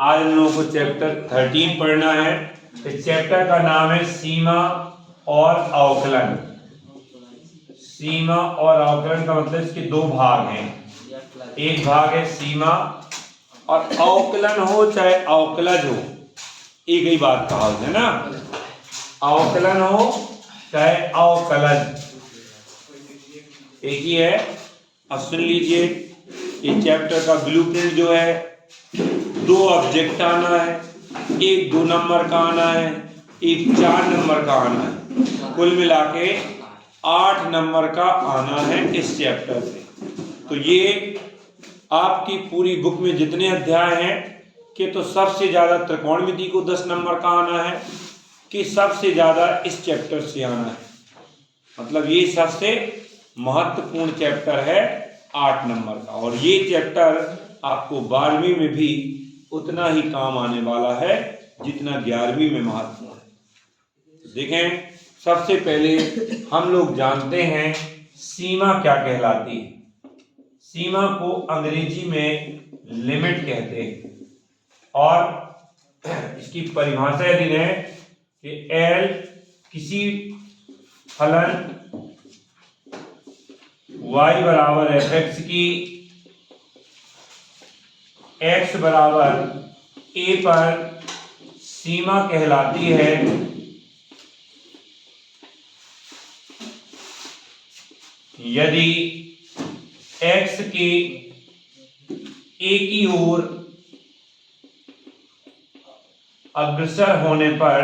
आज हम लोगों को चैप्टर 13 पढ़ना है। इस चैप्टर का नाम है सीमा और अवकलन। सीमा और अवकलन का मतलब इसके दो भाग हैं। एक भाग है सीमा और अवकलन हो चाहे अवकलज हो, एक ही बात कहा है ना। अवकलन हो चाहे अवकलज एक ही है। अब सुन लीजिए, इस चैप्टर का ब्लूप्रिंट जो है, 2 ऑब्जेक्ट आना है, एक 2 नंबर का आना है, एक 4 नंबर का आना है, कुल मिला के 8 नंबर का आना है इस चैप्टर से। तो ये आपकी पूरी बुक में जितने अध्याय हैं कि तो सबसे ज्यादा त्रिकोणमिति को 10 नंबर का आना है कि सबसे ज्यादा इस चैप्टर से आना है। मतलब ये सबसे महत्वपूर्ण चैप्टर है 8 नंबर का, और ये चैप्टर आपको 12वीं में भी उतना ही काम आने वाला है जितना 11वीं में महत्वपूर्ण है। देखें, सबसे पहले हम लोग जानते हैं सीमा क्या कहलाती है। सीमा को अंग्रेजी में लिमिट कहते हैं, और इसकी परिभाषा यदि है कि एल किसी फलन y बराबर एफ एक्स की x बराबर a पर सीमा कहलाती है यदि x के a की ओर अग्रसर होने पर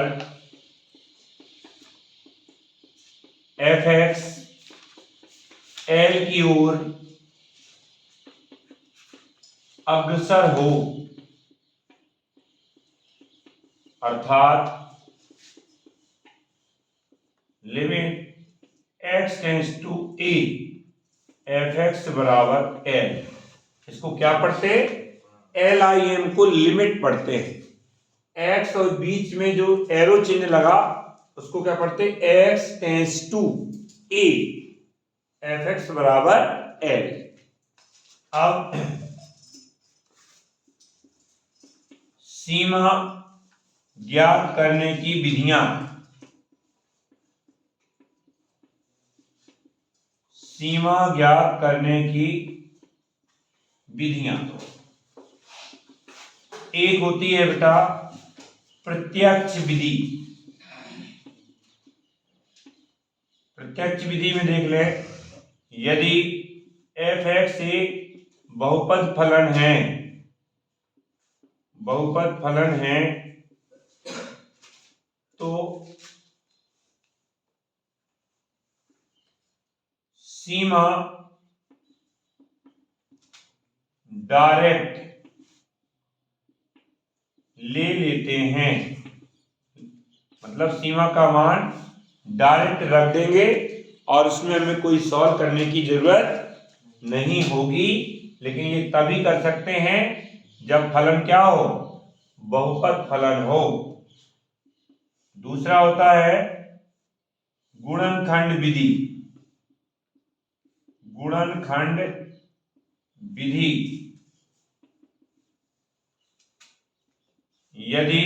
एफ एक्स एल की ओर अग्रसर हो, अर्थात limit x tends to a F X बराबर एल। इसको क्या पढ़ते हैं? LIM को लिमिट पढ़ते हैं। x और बीच में जो एरो चिन्ह लगा उसको क्या पढ़ते हैं? x tends to a F X बराबर एल। अब सीमा ज्ञात करने की विधियां। सीमा ज्ञात करने की विधियां एक होती है बेटा प्रत्यक्ष विधि। प्रत्यक्ष विधि में देख ले, यदि एफ एक्स एक बहुपद फलन है, बहुपद फलन है, तो सीमा डायरेक्ट ले लेते हैं। मतलब सीमा का मान डायरेक्ट रख देंगे और उसमें हमें कोई सॉल्व करने की जरूरत नहीं होगी। लेकिन ये तभी कर सकते हैं जब फलन क्या हो? बहुपद फलन हो। दूसरा होता है गुणनखंड विधि। गुणनखंड विधि यदि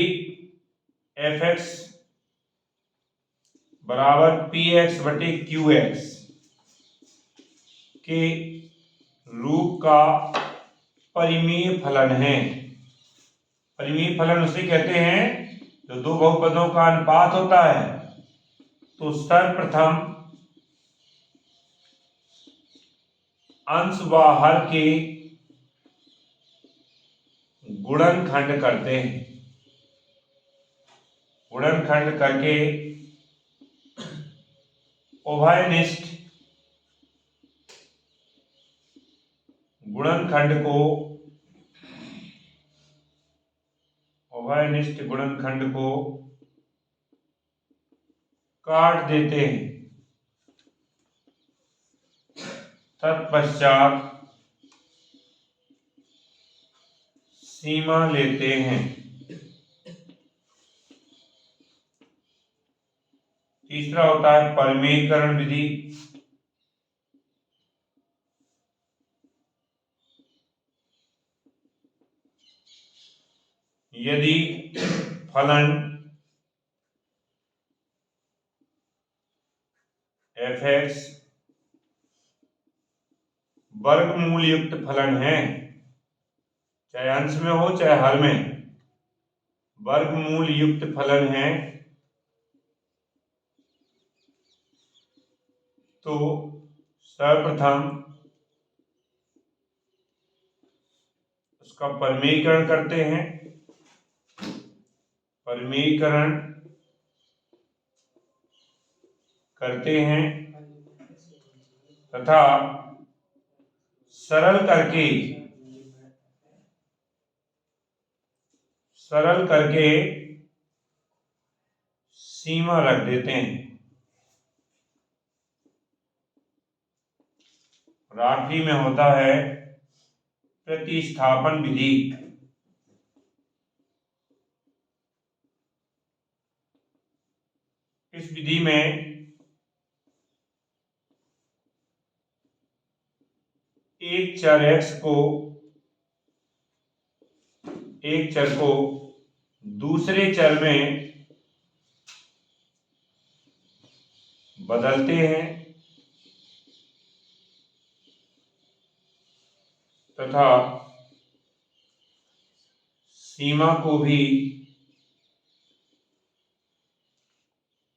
एफ एक्स बराबर पी एक्स बटे क्यू एक्स के रूप का परिमेय फलन है। परिमेय फलन उसे कहते हैं जो दो बहुपदों का अनुपात होता है। तो सर्वप्रथम अंश व हर के गुणनखंड करते हैं। गुणनखंड करके उभयनिष्ठ गुणनखंड को उभयनिष्ठ गुणनखंड को काट देते हैं। तत्पश्चात सीमा लेते हैं। तीसरा होता है परिमेयकरण विधि। यदि फलन f(x) वर्गमूल युक्त फलन है, चाहे अंश में हो चाहे हर में, वर्गमूल युक्त फलन है, तो सर्वप्रथम उसका परिमेयीकरण करते हैं। परिमेयीकरण करते हैं तथा सरल करके सीमा रख देते हैं। और आखिरी में होता है प्रतिस्थापन विधि। इस विधि में एक चर को दूसरे चर में बदलते हैं तथा सीमा को भी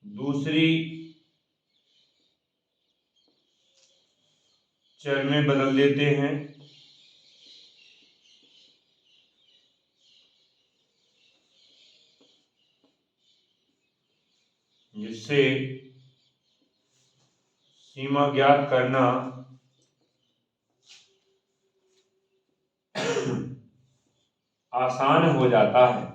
दूसरी चर में बदल देते हैं, जिससे सीमा ज्ञात करना आसान हो जाता है।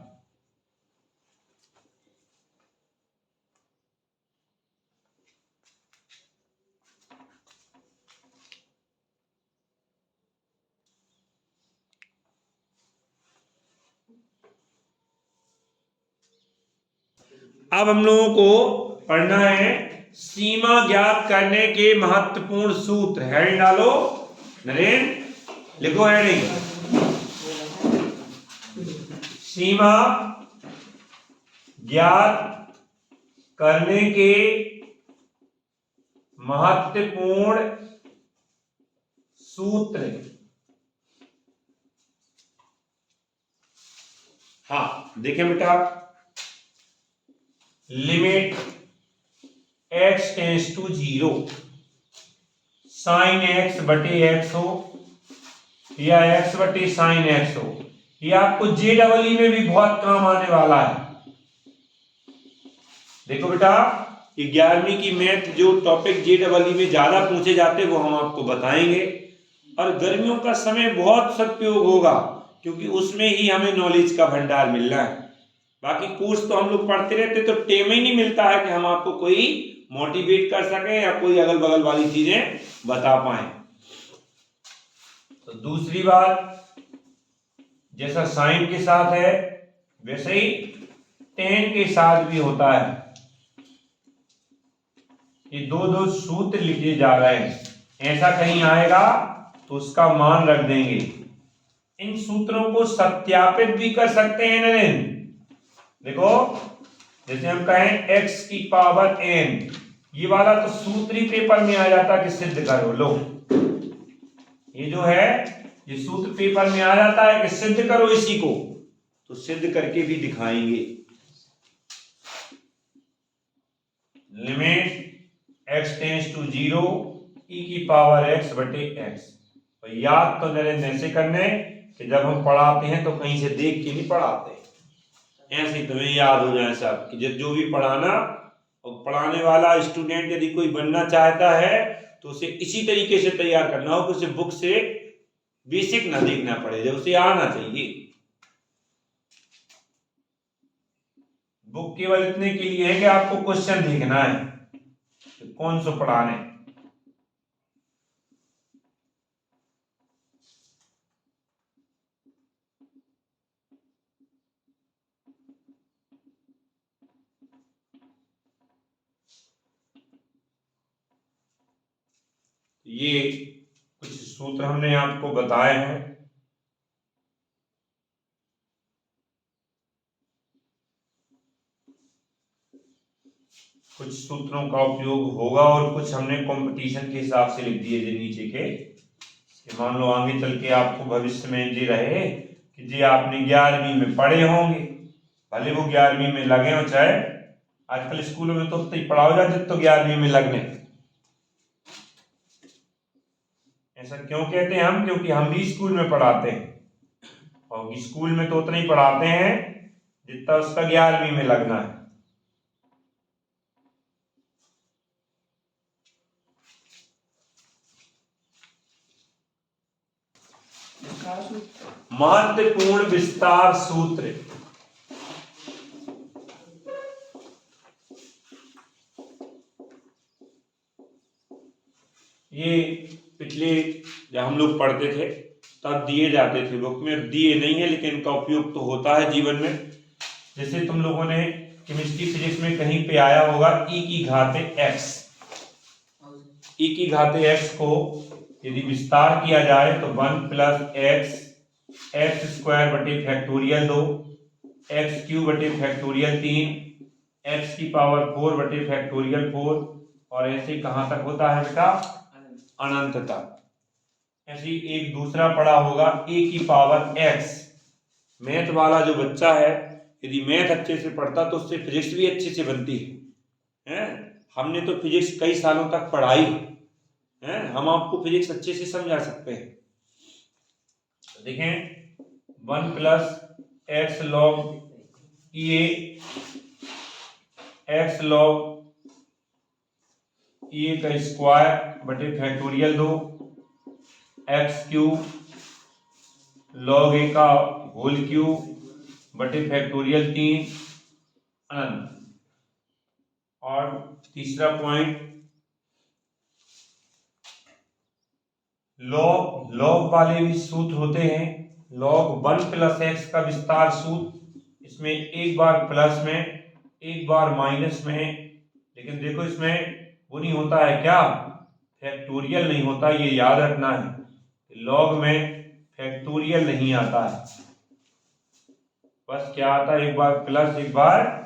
अब हम लोगों को पढ़ना है सीमा ज्ञात करने के महत्वपूर्ण सूत्र। हेडिंग डालो नरेंद्र, लिखो हेडिंग, सीमा ज्ञात करने के महत्वपूर्ण सूत्र। हाँ देखें बेटा, limit x tends to 0 sine x बटे x हो या x बटे साइन x हो, ये आपको JEE में भी बहुत काम आने वाला है। देखो बेटा, ये 11वीं की मैथ जो टॉपिक JEE में ज्यादा पूछे जाते हैं वो हम आपको बताएंगे, और गर्मियों का समय बहुत सदुपयोग होगा क्योंकि उसमें ही हमें नॉलेज का भंडार मिल रहा है। बाकी कोर्स तो हम लोग पढ़ते रहते तो टाइम ही नहीं मिलता है कि हम आपको कोई मोटिवेट कर सके या कोई अगल बगल वाली चीजें बता पाए। तो दूसरी बात, जैसा साइन के साथ है वैसे ही टेन के साथ भी होता है। ये दो सूत्र लिखे जा रहे हैं, ऐसा कहीं आएगा तो उसका मान रख देंगे। इन सूत्रों को सत्यापित भी कर सकते हैं नरेंद्र। देखो, जैसे हम कहें x की पावर n, ये वाला तो सूत्र ही पेपर में आ जाता कि सिद्ध करो। लो, ये जो है ये सूत्र पेपर में आ जाता है कि सिद्ध करो इसी को, तो सिद्ध करके भी दिखाएंगे। Limit x tends to 0 e की पावर x बटे x। तो याद तो नरेंद्र ऐसे करने कि जब हम पढ़ाते हैं तो कहीं से देख के नहीं पढ़ाते, ऐसे तुम्हें याद हो जाए सब कि जो भी पढ़ाना, और पढ़ाने वाला स्टूडेंट यदि कोई बनना चाहता है तो उसे इसी तरीके से तैयार करना हो कि उसे बुक से बेसिक ना देखना पड़े, जब उसे आना चाहिए। बुक केवल इतने के लिए है कि आपको क्वेश्चन देखना है तो कौन सा पढ़ाने। ये कुछ सूत्र हमने आपको बताए हैं। कुछ सूत्रों का उपयोग होगा और कुछ हमने कंपटीशन के हिसाब से लिख दिए जो नीचे के। मान लो आगे चल के आपको भविष्य में ये रहे कि जी आपने 11वीं में पढ़े होंगे, भले वो 11वीं में लगे हो, चाहे आजकल स्कूलों में तो पढ़ाओ जाते तो 11वीं में लगने। ऐसा क्यों कहते हैं हम? क्योंकि हम भी स्कूल में पढ़ाते हैं और स्कूल में तो उतना ही पढ़ाते हैं जितना उसका 11वीं में लगना है। महत्वपूर्ण विस्तार सूत्र। ये पिछले जब हम लोग पढ़ते थे तब दिए जाते थे बुक में, दिए नहीं है लेकिन इनका उपयोग तो होता है जीवन में। जैसे तुम लोगों ने केमिस्ट्री फिजिक्स में कहीं पे आया होगा e की घाते x, e की घाते x को यदि विस्तार किया जाए तो 1 प्लस x स्क्वायर बटे फैक्टोरियल 2, x क्यूब बटे फैक्टोरियल 3, x की पावर 4 बटे फैक्टोरियल 4 और ऐसे कहां तक होता है बेटा? अनंत तक। ऐसे एक दूसरा पढ़ा होगा a की पावर x। मैथ वाला जो बच्चा है यदि मैथ अच्छे से पढ़ता तो उससे फिजिक्स भी अच्छे से बनती है। हमने तो फिजिक्स कई सालों तक पढ़ाई है, हम आपको फिजिक्स अच्छे से समझा सकते हैं। तो देखें 1 प्लस एक्स लॉग ए, एक्स लॉग ए का स्क्वायर बटे फैक्टोरियल 2, एक्स क्यूब लॉग ए का होल क्यूब बटे फैक्टोरियल 3 अनंत। और तीसरा पॉइंट लॉग वाले भी सूत्र होते हैं। लॉग 1 प्लस एक्स का विस्तार सूत्र, इसमें एक बार प्लस में एक बार माइनस में, लेकिन देखो इसमें वो नहीं होता है क्या? फैक्टोरियल नहीं होता, ये याद रखना है। लॉग में फैक्टोरियल नहीं आता है, बस क्या आता है? एक बार प्लस एक बार।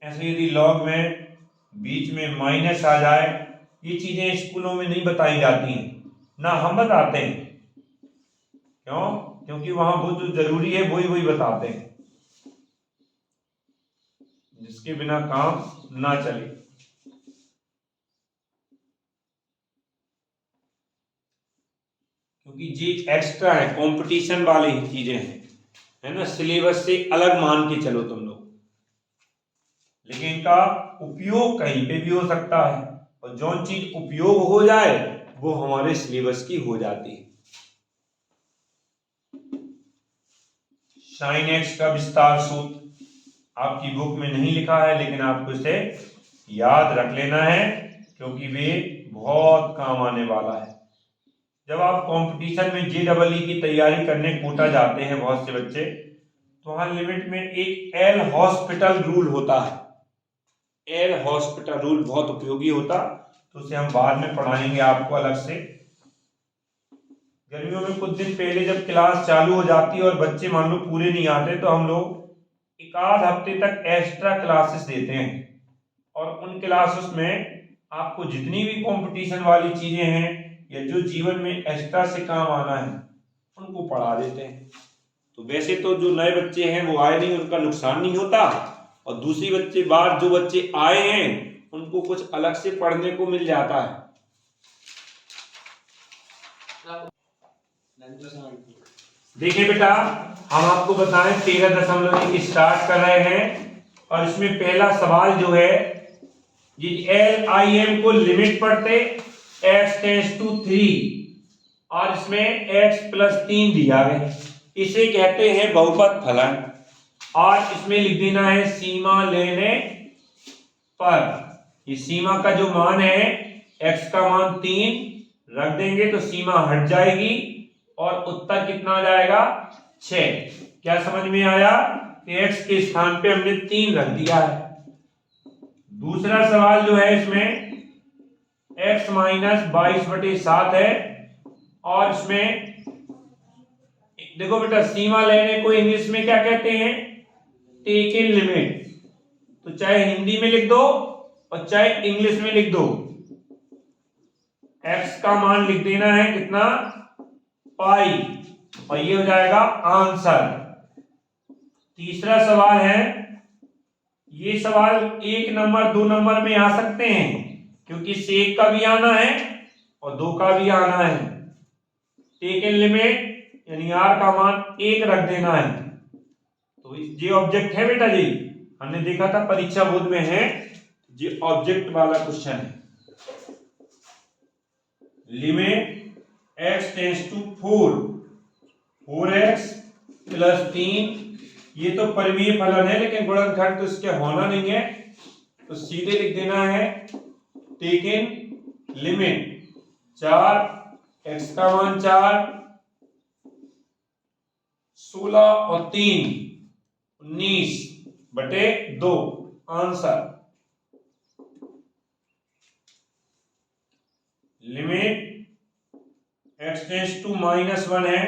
ऐसे यदि लॉग में बीच में माइनस आ जाए, ये चीजें स्कूलों में नहीं बताई जाती हैं, ना हम बताते हैं। क्यों? क्योंकि वहां वो जो जरूरी है वही बताते हैं, जिसके बिना काम ना चले। क्योंकि ये एक्स्ट्रा है, कंपटीशन वाली चीजें हैं, है ना, सिलेबस से अलग मान के चलो तुम लोग। लेकिन इनका उपयोग कहीं पे भी हो सकता है और जो चीज उपयोग हो जाए वो हमारे सिलेबस की हो जाती है। साइन एक्स का विस्तार सूत्र आपकी बुक में नहीं लिखा है, लेकिन आपको इसे याद रख लेना है क्योंकि वे बहुत काम आने वाला है। जब आप कंपटीशन में JEE की तैयारी करने कोटा जाते हैं बहुत से बच्चे, तो वहां लिमिट में एक एल हॉस्पिटल रूल होता है। एल हॉस्पिटल रूल बहुत उपयोगी होता, तो उसे हम बाद में पढ़ाएंगे आपको अलग से। गर्मियों में कुछ दिन पहले जब क्लास चालू हो जाती है और बच्चे मान लो पूरे नहीं आते, तो हम लोग एक आध हफ्ते तक एक्स्ट्रा क्लासेस देते हैं और उन क्लासेस में आपको जितनी भी कंपटीशन वाली चीजें हैं या जो जीवन में एक्स्ट्रा से काम आना है उनको पढ़ा देते हैं। तो वैसे तो जो नए बच्चे हैं वो आए नहीं, उनका नुकसान नहीं होता, और दूसरी जो बच्चे आए हैं उनको कुछ अलग से पढ़ने को मिल जाता है। देखिए बेटा, हम आपको बताएं 13.1 स्टार्ट कर रहे हैं और इसमें पहला सवाल जो है ये LIM को लिमिट पढ़ते x टेंड्स टू 3 और इसमें x प्लस 3 दिया गया, इसे कहते हैं बहुपद फलन। और इसमें लिख देना है सीमा लेने पर। ये सीमा का जो मान है x का मान 3 रख देंगे तो सीमा हट जाएगी और उत्तर कितना आ जाएगा? 6। क्या समझ में आया? x के स्थान पे हमने 3 रख दिया है। दूसरा सवाल जो है इसमें x माइनस 22/7 है और इसमें देखो बेटा, सीमा लेने को इंग्लिश में क्या कहते हैं? Take in limit. तो चाहे हिंदी में लिख दो और चाहे इंग्लिश में लिख दो, x का मान लिख देना है कितना, पाई, और ये हो जाएगा आंसर। तीसरा सवाल है, ये सवाल 1 नंबर 2 नंबर में आ सकते हैं क्योंकि सेक का भी आना है और 2 का भी आना है। टेकन लिमिट यानी r का मान 1 रख देना है। तो ये ऑब्जेक्ट है बेटा जी, हमने देखा था परीक्षा बोर्ड में है, ये ऑब्जेक्ट वाला क्वेश्चन है। Limit x tends to 4, 4x plus 3, ये तो परिमेय फलन है लेकिन गुणनखंड तो इसके होना नहीं है, तो सीधे लिख देना है टेकन लिमिट 4, x का मान 4, 16 और 3 19/2 answer. Limit x tends to -1 है,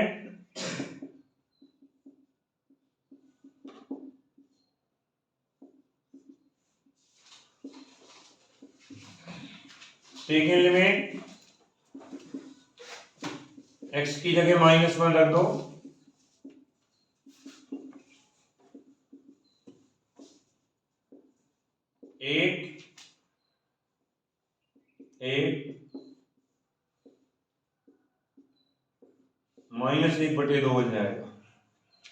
टेकन लिमिट x की जगह -1 रख दो, एक -1/2 हो जाएगा।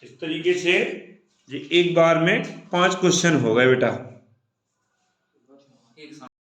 इस तरीके से ये एक बार में 5 क्वेश्चन हो गए बेटा।